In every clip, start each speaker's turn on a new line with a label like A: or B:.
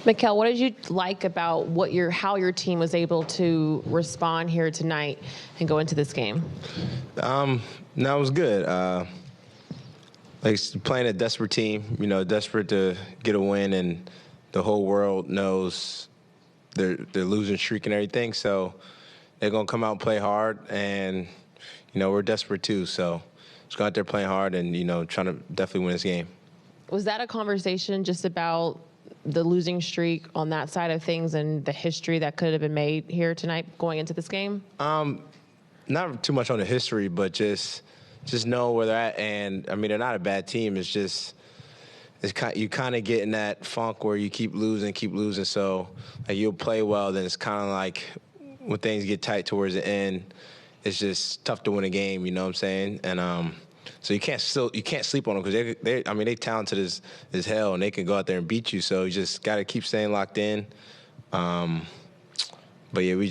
A: Mikal, what did you like about how your team was able to respond here tonight and go into this game?
B: No, it was good. Like playing a desperate team, desperate to get a win, and the whole world knows they're losing streak and everything. So they're gonna come out and play hard, and we're desperate too. So just go out there playing hard and trying to definitely win this game.
A: Was that a conversation just about the losing streak on that side of things and the history that could have been made here tonight going into this game?
B: Not too much on the history, but just know where they're at. And I mean, they're not a bad team. It's just you kind of get in that funk where you keep losing. So like you'll play well, then it's kind of like when things get tight towards the end, it's just tough to win a game. You know what I'm saying? And so you can't sleep on them because they talented as hell, and they can go out there and beat you. So you just got to keep staying locked in. But yeah, we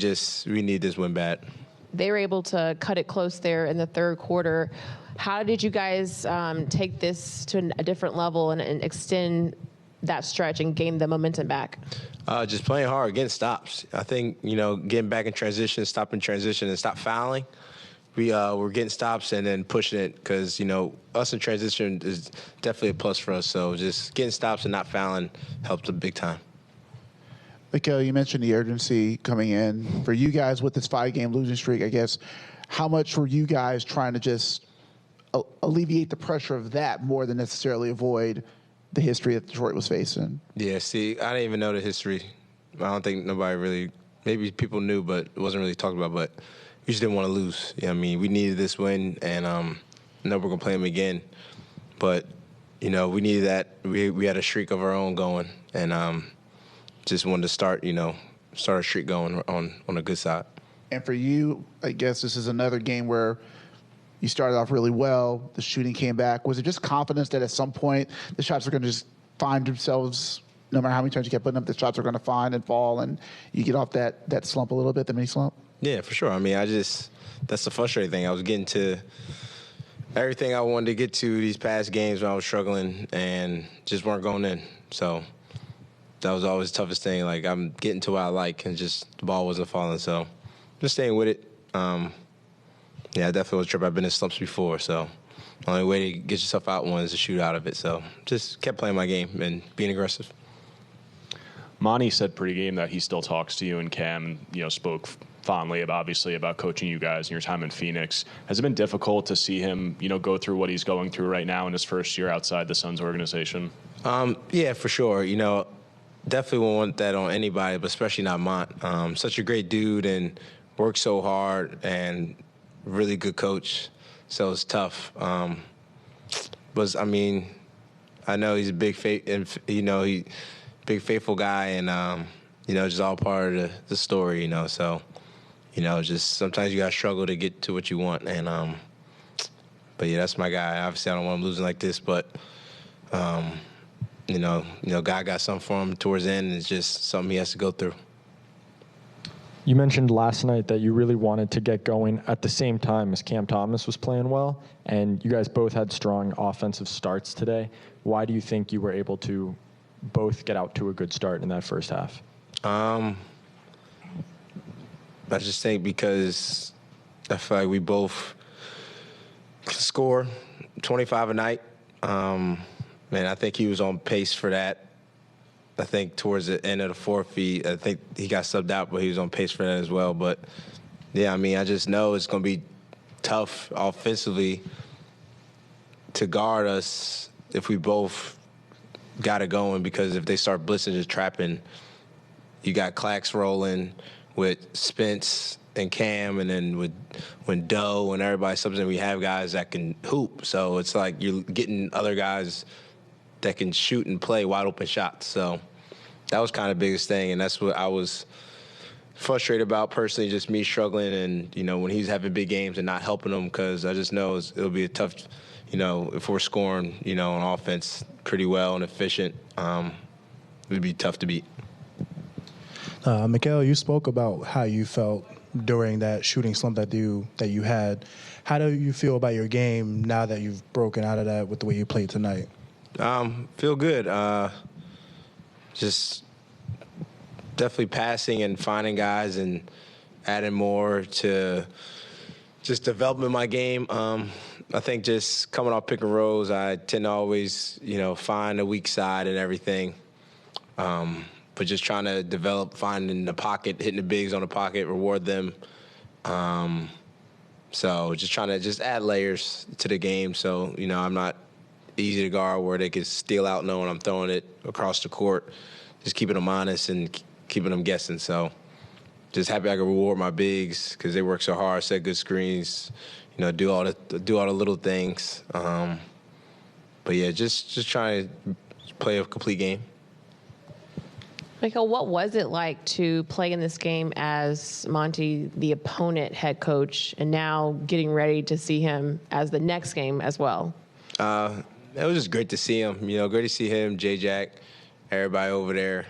B: need this win bad.
A: They were able to cut it close there in the third quarter. How did you guys take this to a different level and extend that stretch and gain the momentum back?
B: Just playing hard, getting stops. I think, getting back in transition, stopping transition, and stop fouling. We're getting stops and then pushing it because, us in transition is definitely a plus for us. So just getting stops and not fouling helped a big time.
C: Mikal, you mentioned the urgency coming in. For you guys with this 5-game losing streak, I guess, how much were you guys trying to just alleviate the pressure of that more than necessarily avoid the history that Detroit was facing?
B: Yeah, see, I didn't even know the history. I don't think nobody really – maybe people knew, but it wasn't really talked about. But we just didn't want to lose. We needed this win, and we're going to play them again. But, we needed that. We had a streak of our own going, and just wanted to start a streak going on a good side.
C: And for you, I guess this is another game where you started off really well. The shooting came back. Was it just confidence that at some point the shots are going to just find themselves, no matter how many times you kept putting up, the shots are going to find and fall, and you get off that slump a little bit, the mini slump?
B: Yeah, for sure. That's the frustrating thing. I was getting to everything I wanted to get to these past games when I was struggling and just weren't going in. So that was always the toughest thing. Like, I'm getting to what I like, and just the ball wasn't falling. So just staying with it. Yeah, I definitely was tripping. I've been in slumps before, so the only way to get yourself out one is to shoot out of it. So just kept playing my game and being aggressive.
D: Monty said pre-game that he still talks to you and Cam, spoke fondly about coaching you guys in your time in Phoenix. Has it been difficult to see him, go through what he's going through right now in his first year outside the Suns organization?
B: Yeah, for sure. Definitely won't want that on anybody, but especially not Mont. Such a great dude and works so hard and really good coach. So it's tough. But I know he's a big big faithful guy, and just all part of the story. So just sometimes you gotta struggle to get to what you want. And but yeah, that's my guy. Obviously, I don't want him losing like this, but God got something for him towards the end. It's just something he has to go through.
E: You mentioned last night that you really wanted to get going at the same time as Cam Thomas was playing well, and you guys both had strong offensive starts today. Why do you think you were able to both get out to a good start in that first half?
B: I just think because I feel like we both score 25 a night. I think he was on pace for that. I think towards the end of the fourth, I think he got subbed out, but he was on pace for that as well. But, yeah, I just know it's going to be tough offensively to guard us if we both got it going, because if they start blitzing, just trapping, you got Clax rolling with Spence and Cam, and then when Doe and everybody subs in, we have guys that can hoop. So it's like you're getting other guys that can shoot and play wide open shots. So that was kind of the biggest thing, and that's what I was frustrated about personally, just me struggling, and when he's having big games and not helping him, because I just know it'll be a tough, if we're scoring, on offense pretty well and efficient, it'd be tough to beat.
F: Mikal, you spoke about how you felt during that shooting slump that you had. How do you feel about your game now that you've broken out of that with the way you played tonight?
B: Feel good. Just definitely passing and finding guys and adding more to just developing my game. I think just coming off pick and rolls, I tend to always, find the weak side and everything. But just trying to develop, finding the pocket, hitting the bigs on the pocket, reward them. So just trying to just add layers to the game. So, I'm not easy to guard where they can steal out knowing I'm throwing it across the court. Just keeping them honest and keeping them guessing. So just happy I can reward my bigs because they work so hard, set good screens, do all the little things. But yeah, just trying to play a complete game.
A: Mikal, what was it like to play in this game as Monty, the opponent head coach, and now getting ready to see him as the next game as well?
B: It was just great to see him. Great to see him, J-Jack, everybody over there.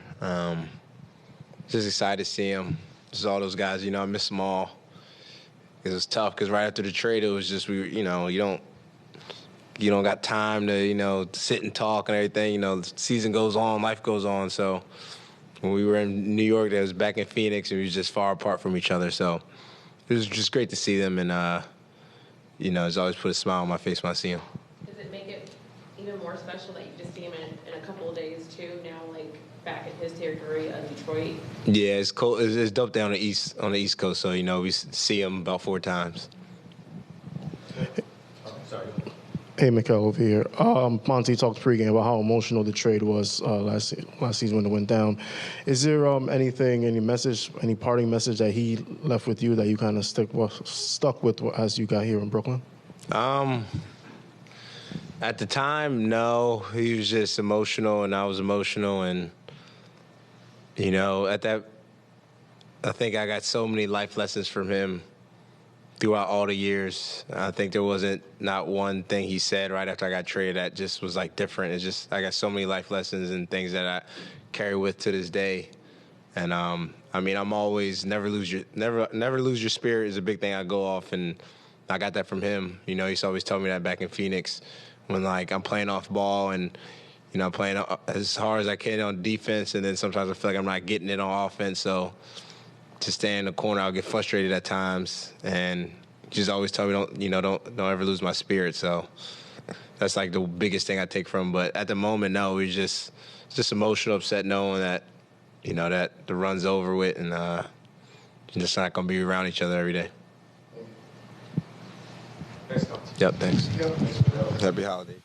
B: Just excited to see him. Just all those guys, I miss them all. It was tough because right after the trade, it was just you don't got time to sit and talk and everything. The season goes on, life goes on. So when we were in New York, that was back in Phoenix, and we was just far apart from each other. So it was just great to see them, and it's always put a smile on my face when I see them.
A: Does it make it even more special that you just see him in a couple of days too? Now, back in his territory of Detroit.
B: Yeah, it's cold. It's dope down the East Coast. So we see him about 4 times. Sorry.
G: Hey, Mikal, over here. Monty talked pregame about how emotional the trade was last season when it went down. Is there any message, any parting message that he left with you that you kind of stuck with as you got here in Brooklyn?
B: At the time, no. He was just emotional, and I was emotional, and at that, I think I got so many life lessons from him throughout all the years. I think there wasn't not one thing he said right after I got traded that just was different. It's just I got so many life lessons and things that I carry with to this day. And I'm always never lose your spirit is a big thing I go off, and I got that from him. He used to always tell me that back in Phoenix when I'm playing off ball and I'm playing as hard as I can on defense, and then sometimes I feel like I'm not getting it on offense. So to stay in the corner, I'll get frustrated at times, and just always tell me don't ever lose my spirit. So that's the biggest thing I take from him. But at the moment, no, we just emotional, upset knowing that that the run's over with, and you're just not gonna be around each other every day. Thanks. Yep, thanks. Happy holiday.